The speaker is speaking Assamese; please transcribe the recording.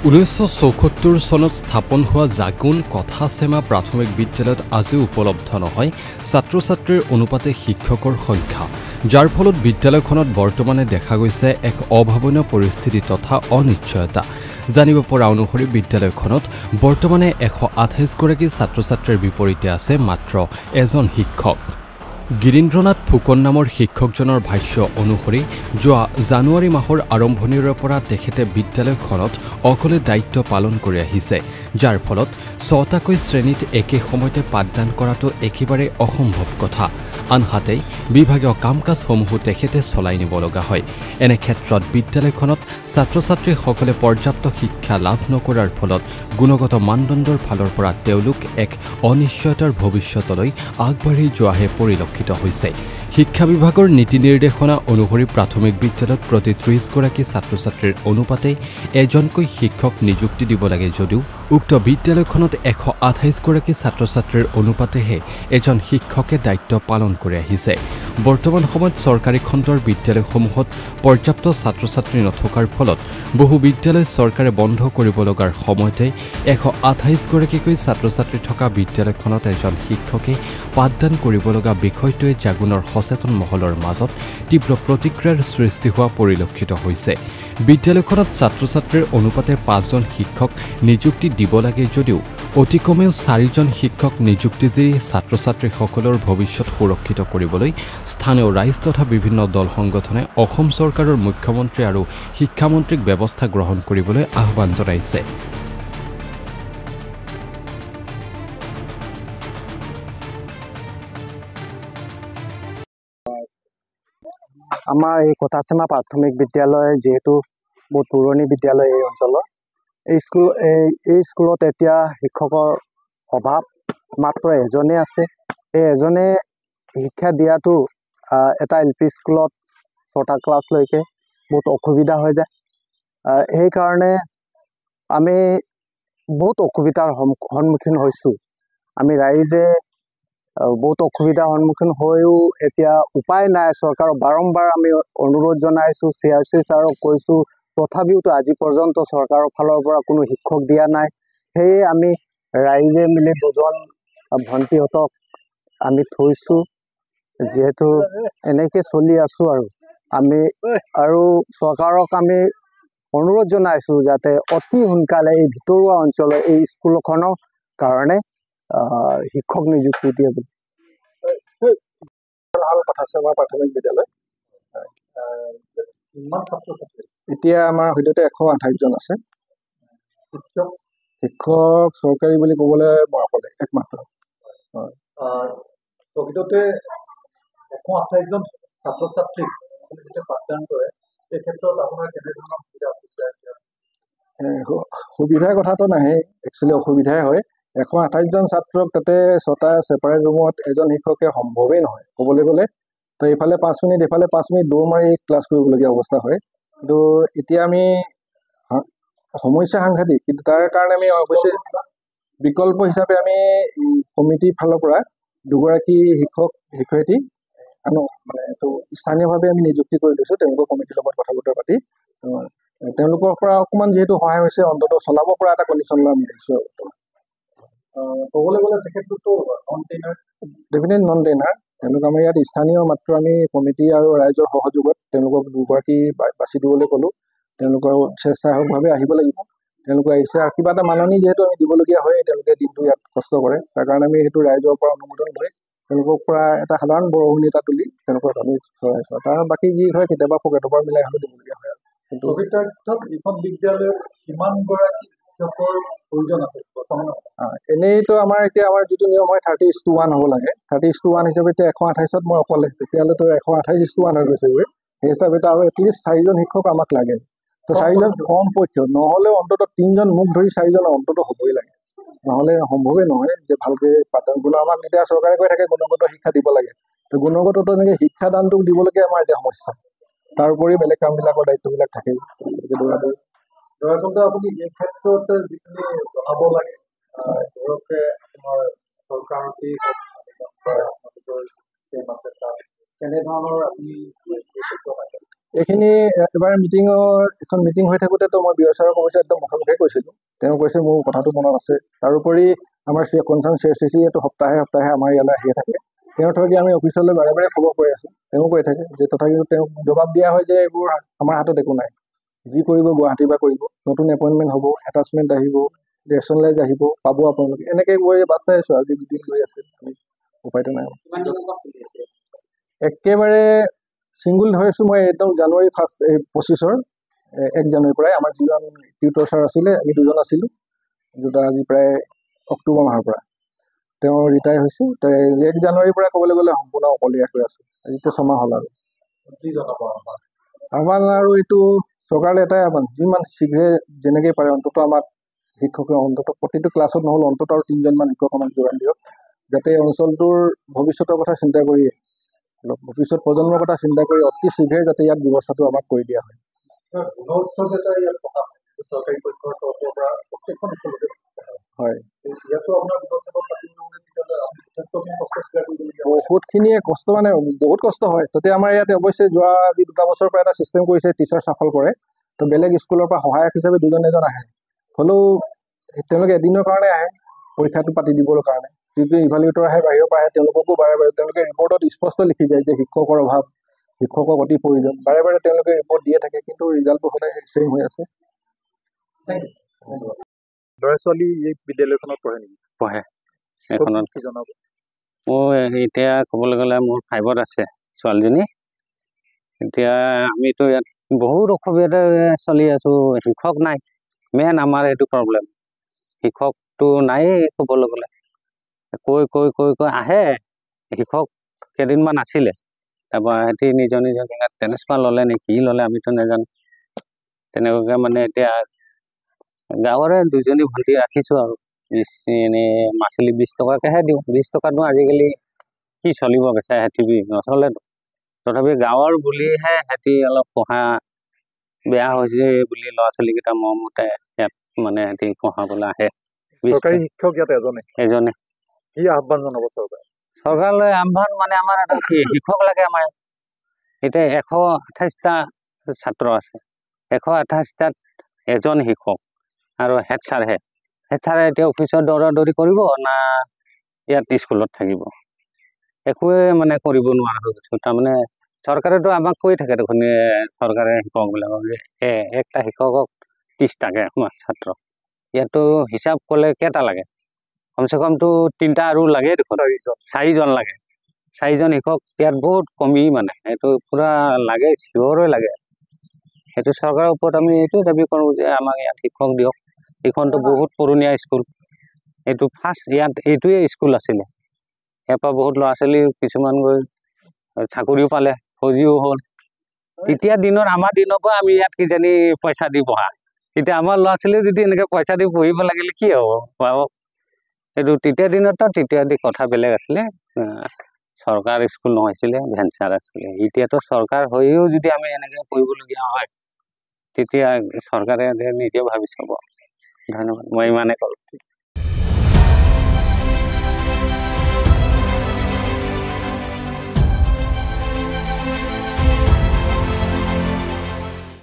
1974 চনত স্থাপন হোৱা জাগুন কথাচেমা প্ৰাথমিক বিদ্যালয়ত আজিও উপলব্ধ নহয় ছাত্ৰ ছাত্ৰীৰ অনুপাতে শিক্ষকৰ সংখ্যা, যাৰ ফলত বিদ্যালয়খনত বৰ্তমানে দেখা গৈছে এক অভাৱনীয় পৰিস্থিতি তথা অনিশ্চয়তা। জানিব পৰা অনুসৰি বিদ্যালয়খনত বৰ্তমানে 128 গৰাকী ছাত্ৰ ছাত্ৰীৰ বিপৰীতে আছে মাত্ৰ এজন শিক্ষক। গিৰীন্দ্ৰনাথ ফুকন নামৰ শিক্ষকজনৰ ভাষ্য অনুসৰি যোৱা জানুৱাৰী মাহৰ আৰম্ভণিৰে পৰা তেখেতে বিদ্যালয়খনত অকলে দায়িত্ব পালন কৰি আহিছে, যাৰ ফলত 6টাকৈ শ্ৰেণীত একে সময়তে পাঠদান কৰাটো একেবাৰে অসম্ভৱ কথা। আনহাতে বিভাগীয় কাম কাজসমূহো তেখেতে চলাই নিব লগা হয়। এনে ক্ষেত্ৰত বিদ্যালয়খনত ছাত্ৰ ছাত্ৰীসকলে পৰ্যাপ্ত শিক্ষা লাভ নকৰাৰ ফলত গুণগত মানদণ্ডৰ ফালৰ পৰা তেওঁলোক এক অনিশ্চয়তাৰ ভৱিষ্যতলৈ আগবাঢ়ি যোৱাহে পৰিলক্ষিত হৈছে। শিক্ষা বিভাগৰ নীতি নিৰ্দেশনা অনুসৰি প্ৰাথমিক বিদ্যালয়ত প্ৰতি 30 গৰাকী ছাত্ৰ ছাত্ৰীৰ অনুপাতে এজনকৈ শিক্ষক নিযুক্তি দিব লাগে যদিও উক্ত বিদ্যালয়খনত 128 গৰাকী ছাত্ৰ ছাত্ৰীৰ অনুপাতেহে এজন শিক্ষকে দায়িত্ব পালন কৰি আহিছে। বৰ্তমান সময়ত চৰকাৰী খণ্ডৰ বিদ্যালয়সমূহত পৰ্যাপ্ত ছাত্ৰ ছাত্ৰী নথকাৰ ফলত বহু বিদ্যালয় চৰকাৰে বন্ধ কৰিব লগাৰ সময়তে 128 গৰাকীকৈ ছাত্ৰ ছাত্ৰী থকা বিদ্যালয়খনত এজন শিক্ষকে পাঠদান কৰিব লগা বিষয়টোৱে জাগুনৰ সচেতন মহলৰ মাজত তীব্ৰ প্ৰতিক্ৰিয়াৰ সৃষ্টি হোৱা পৰিলক্ষিত হৈছে। বিদ্যালয়খনত ছাত্ৰ ছাত্ৰীৰ অনুপাতে 5জন শিক্ষক নিযুক্তি দিব লাগে যদিও অতি কমেও 4জন শিক্ষক নিযুক্তিজীৰি ছাত্ৰ ছাত্ৰীসকলৰ ভৱিষ্যত সুৰক্ষিত কৰিবলৈ স্থানীয় ৰাইজ তথা বিভিন্ন দল সংগঠনে অসম চৰকাৰৰ মুখ্যমন্ত্ৰী আৰু শিক্ষামন্ত্ৰীক ব্যৱস্থা গ্ৰহণ কৰিবলৈ আহ্বান জনাইছে। আমাৰ এই কথাচেমা প্ৰাথমিক বিদ্যালয় যিহেতু বহুত পুৰণি বিদ্যালয় এই অঞ্চলৰ, এই স্কুলত এতিয়া শিক্ষকৰ অভাৱ, মাত্ৰ এজনে আছে। এই এজনে শিক্ষা দিয়াটো এটা LP স্কুলত 6টা ক্লাছলৈকে বহুত অসুবিধা হৈ যায়। সেইকাৰণে আমি বহুত অসুবিধাৰ সন্মুখীন হৈছোঁ। আমি ৰাইজে বহুত অসুবিধাৰ সন্মুখীন হৈও এতিয়া উপায় নাই। চৰকাৰক বাৰম্বাৰ আমি অনুৰোধ জনাইছোঁ, CRC ছাৰক কৈছোঁ, তথাপিওতো আজি পৰ্যন্ত চৰকাৰৰ ফালৰ পৰা কোনো শিক্ষক দিয়া নাই। সেয়ে আমি ৰাইজে মিলি 2জন ভণ্টিহঁতক আমি থৈছোঁ। যিহেতু এনেকৈ চলি আছোঁ আৰু চৰকাৰক আমি অনুৰোধ জনাইছোঁ যাতে অতি সোনকালে এই ভিতৰুৱা অঞ্চলৰ এই স্কুলখনৰ কাৰণে শিক্ষক নিযুক্তি দিয়ে বুলি। কথাচেমা প্ৰাথমিক বিদ্যালয় এতিয়া আমাৰ সৈতে 128 জন আছে। শিক্ষক চৰকাৰী বুলি ক'বলৈ মই অকলে একমাত্ৰ। প্ৰকৃততে 128 জন ছাত্ৰ ছাত্ৰী পাঠদান কৰে, এই ক্ষেত্ৰত আপোনাৰ কেনেধৰণৰ সুবিধাৰ কথাটো নাহে, একচুৱেলি অসুবিধাই হয়। 128 জন ছাত্ৰক তাতে 6টা ছেপাৰেট ৰুমত এজন শিক্ষকে সম্ভৱেই নহয় ক'বলৈ গ'লে। তো এইফালে 5 মিনিট এইফালে 5 মিনিট দৌৰ মাৰি ক্লাছ কৰিবলগীয়া অৱস্থা হয়। কিন্তু এতিয়া আমি সমস্যা সাংঘাতিক, কিন্তু তাৰ কাৰণে আমি অৱশ্যে বিকল্প হিচাপে আমি কমিটিৰ ফালৰ পৰা 2 গৰাকী শিক্ষক শিক্ষয়িত্ৰী মানে এইটো স্থানীয়ভাৱে আমি নিযুক্তি কৰি লৈছোঁ। তেওঁলোকৰ কমিটিৰ লগত কথা বতৰা পাতি তেওঁলোকৰ পৰা অকণমান যিহেতু সহায় হৈছে, অন্ততঃ চলাব পৰা এটা কণ্ডিশ্যন আমি আহিছোঁ। ক'বলৈ গ'লে তেখেততো ডেফিনেট নন টেনাৰ। তেওঁলোক আমাৰ ইয়াত স্থানীয়, মাত্ৰ আমি কমিটি আৰু ৰাইজৰ সহযোগত তেওঁলোকক 2 গৰাকী বাছি দিবলৈ ক'লোঁ। তেওঁলোকৰ স্বেচ্ছাসেৱকভাৱে আহিব লাগিব। তেওঁলোকে আহিছে আৰু কিবা এটা মাননি যিহেতু আমি দিবলগীয়া হয়, তেওঁলোকে দিনটো ইয়াত কষ্ট কৰে। তাৰ কাৰণে আমি সেইটো ৰাইজৰ পৰা অনুমোদন লৈ তেওঁলোকৰ পৰা এটা সাধাৰণ বৰঙণি এটা তুলি তেওঁলোকক আমি চলাইছোঁ। তাৰ বাকী যি হয় কেতিয়াবা পকেটৰ পৰা মিলাই হ'লেও দিবলগীয়া হয়। কিন্তু এইখন বিদ্যালয়ত কিমানগৰাকী শিক্ষকৰ প্ৰয়োজন আছে বৰ্তমান? এনেইতো আমাৰ যিটো নিয়ম হয় 30:1 হ'ব লাগে। 30:1 হিচাপে এতিয়া 128ত মই অকলে, তেতিয়াহ'লেতো 128:1 হৈ গৈছে। সেই হিচাপে আৰু এটলিষ্ট 4জন শিক্ষক আমাক লাগে। তো 4জন কম পক্ষত নহ'লেও অন্ততঃ 3জন মোক ধৰি 4জন অন্ততঃ হ'বই লাগে। নহ'লে সম্ভৱেই নহয় যে ভালকৈ পাঠদান কৰিব। আমাক এতিয়া চৰকাৰে কৈ থাকে গুণগত শিক্ষা দিব লাগে। তো গুণগতটো এনেকৈ শিক্ষাদানটো দিবলৈকে আমাৰ এতিয়া সমস্যা। তাৰোপৰি বেলেগ কামবিলাকৰ দায়িত্ববিলাক থাকেই। দৰাচলতে আপুনি এই ক্ষেত্ৰত যিখিনি জনাব লাগে, ধৰক আপোনাৰ চৰকাৰকেই কেনেধৰণৰ আপুনি এইখিনি এবাৰ এখন মিটিং হৈ থাকোঁতেতো মই বিঅ' ছাৰক অৱশ্যে একদম মুখামুখি কৈছিলোঁ। তেওঁ কৈছে মোৰ কথাটো মনত আছে। তাৰোপৰি আমাৰ কনচাৰ্ণ CRCC এইটো সপ্তাহে সপ্তাহে আমাৰ ইয়ালৈ আহিয়ে থাকে। তেওঁৰ থ্ৰুদি আমি অফিচলৈ বাৰে বাৰে খবৰ কৰি আছোঁ। তেওঁ কৈ থাকে যে তথাপিও তেওঁক জবাব দিয়া হয় যে এইবোৰ আমাৰ হাতত একো নাই, যি কৰিব গুৱাহাটীৰ পৰা কৰিব, নতুন এপইণ্টমেণ্ট হ'ব, এটাচমেণ্ট আহিব, ৰেচনেলাইজ আহিব, পাব আপোনালোকে, এনেকৈ গৈ বাট চাই আছোঁ। আজি দুদিন গৈ আছে, আমি উপায়টো নাই। একেবাৰে ছিংগুল ধৰিছোঁ মই একদম জানুৱাৰী 25 1 জানুৱাৰীৰ পৰাই আমাৰ যিজন টিউটৰ ছাৰ আছিলে, আমি দুজন আছিলোঁ, যোনটো আজি প্ৰায় অক্টোবৰ মাহৰ পৰা তেওঁ ৰিটায়াৰ হৈছে। 1 জানুৱাৰীৰ পৰা ক'বলৈ গ'লে সম্পূৰ্ণ অকলীয়াকৈ আছোঁ। এতিয়া 6 মাহ হ'ল আৰু। আহ্বান আৰু এইটো চৰকাৰলৈ এটাই আহ্বান, যিমান শীঘ্ৰে যেনেকৈ পাৰে অন্তত আমাক শিক্ষকে অন্তত প্ৰতিটো ক্লাছত নহ'লে অন্তত আৰু 3জনমান শিক্ষক আমাক যোগান দিয়ক, যাতে অঞ্চলটোৰ ভৱিষ্যতৰ কথা চিন্তা কৰি, ভৱিষ্যত প্ৰজন্মৰ কথা চিন্তা কৰি অতি শীঘ্ৰে যাতে ইয়াত ব্যৱস্থাটো আমাক কৰি দিয়া হয়। হয়, বহুতখিনিয়ে কষ্ট, মানে বহুত কষ্ট হয়। তাতে আমাৰ ইয়াত অৱশ্যে যোৱা 2 বছৰৰ পৰা এটা ছিষ্টেম কৰিছে, টিচাৰ চাফল কৰে। তো বেলেগ স্কুলৰ পৰা সহায়ক হিচাপে 2জন এজন আহে, হ'লেও তেওঁলোকে এদিনৰ কাৰণে আহে পৰীক্ষাটো পাতি দিবৰ কাৰণে। যিটো ইভালুৱেটৰ আহে বাহিৰৰ পৰা আহে, তেওঁলোককো বাৰে বাৰে তেওঁলোকে ৰিপৰ্টত স্পষ্ট লিখি যায় যে শিক্ষকৰ অভাৱ, শিক্ষকক অতি প্ৰয়োজন, বাৰে বাৰে তেওঁলোকে ৰিপৰ্ট দিয়ে থাকে, কিন্তু ৰিজাল্টটো সদায় ছেইম হৈ আছে। ল'ৰা ছোৱালী এই বিদ্যালয়খনত পঢ়ে নেকি? পঢ়ে এখনত। কি জনাব? মোৰ এতিয়া ক'বলৈ গ'লে মোৰ 5ত আছে ছোৱালীজনী। এতিয়া আমিতো ইয়াত বহুত অসুবিধাতে চলি আছোঁ, শিক্ষক নাই। মেইন আমাৰ এইটো প্ৰব্লেম, শিক্ষকটো নায়েই ক'বলৈ গ'লে। কৈ আহে শিক্ষক, কেইদিনমান আছিলে, তাৰপৰা সিহঁতি নিজৰ জেগাত ট্ৰেন্সফাৰ ল'লে নে কি ল'লে আমিতো নাজানো। তেনেকুৱাকৈ মানে এতিয়া গাঁৱৰে 2জনী ভণ্টি ৰাখিছোঁ আৰু এনেই মাচুলি 20 টকাকৈহে দিওঁ। 20 টকাটো আজিকালি কি চলিব গৈছে, সিহঁতি নচলেতো। তথাপি গাঁৱৰ বুলিহে সিহঁতি অলপ পঢ়া বেয়া হৈছে বুলি ল'ৰা ছোৱালীকেইটা মৰমতে ইয়াত মানে সিহঁতি পঢ়াবলৈ আহে। চৰকাৰী শিক্ষক ইয়াত এজনে। কি আহ্বান জনাব চৰকাৰলৈ আহ্বান মানে আমাৰ এটা কি শিক্ষক লাগে আমাৰ। এতিয়া 128টা ছাত্ৰ আছে, 128টাত এজন শিক্ষক আৰু হেড ছাৰহে। হেড ছাৰে এতিয়া অফিচত দৌৰা-দৌৰি কৰিব না ইয়াত স্কুলত থাকিব, একোৱে মানে কৰিব নোৱাৰা হৈ গৈছোঁ। তাৰমানে চৰকাৰেতো আমাক কৈ থাকে দেখোন, চৰকাৰে শিক্ষকবিলাকক যে একটা শিক্ষকক 30টাকৈ আমাৰ ছাত্ৰ। ইয়াতো হিচাপ ক'লে কেইটা লাগে, কমচে কমটো 3টা আৰু লাগে দেখোন, 4জন লাগে। 4জন শিক্ষক ইয়াত বহুত কমি, মানে এইটো পূৰা লাগে, চিঞৰে লাগে। সেইটো চৰকাৰৰ ওপৰত আমি এইটোৱে দাবী কৰোঁ যে আমাক ইয়াত শিক্ষক দিয়ক। এইখনতো বহুত পুৰণীয়া স্কুল, এইটো ফাৰ্ষ্ট ইয়াত এইটোৱে স্কুল আছিলে। ইয়াৰ পৰা বহুত ল'ৰা ছোৱালী কিছুমান গৈ চাকৰিও পালে, ফৌজিও হ'ল। তেতিয়া দিনত, আমাৰ দিনৰ পৰা আমি ইয়াত কিজানি পইচা দি পঢ়া, এতিয়া আমাৰ ল'ৰা ছোৱালীও যদি এনেকৈ পইচা দি পঢ়িব লাগিলে কি হ'ব বাৰু। এইটো তেতিয়া দিনতো কথা বেলেগ আছিলে, চৰকাৰ স্কুল নহৈছিলে, ভেঞ্চাৰ আছিলে। এতিয়াতো চৰকাৰ হৈও যদি আমি এনেকৈ কৰিবলগীয়া হয়, তেতিয়া চৰকাৰে নিজে ভাবি চাব। ধন্যবাদ, মই ইমানে ক'লোঁ।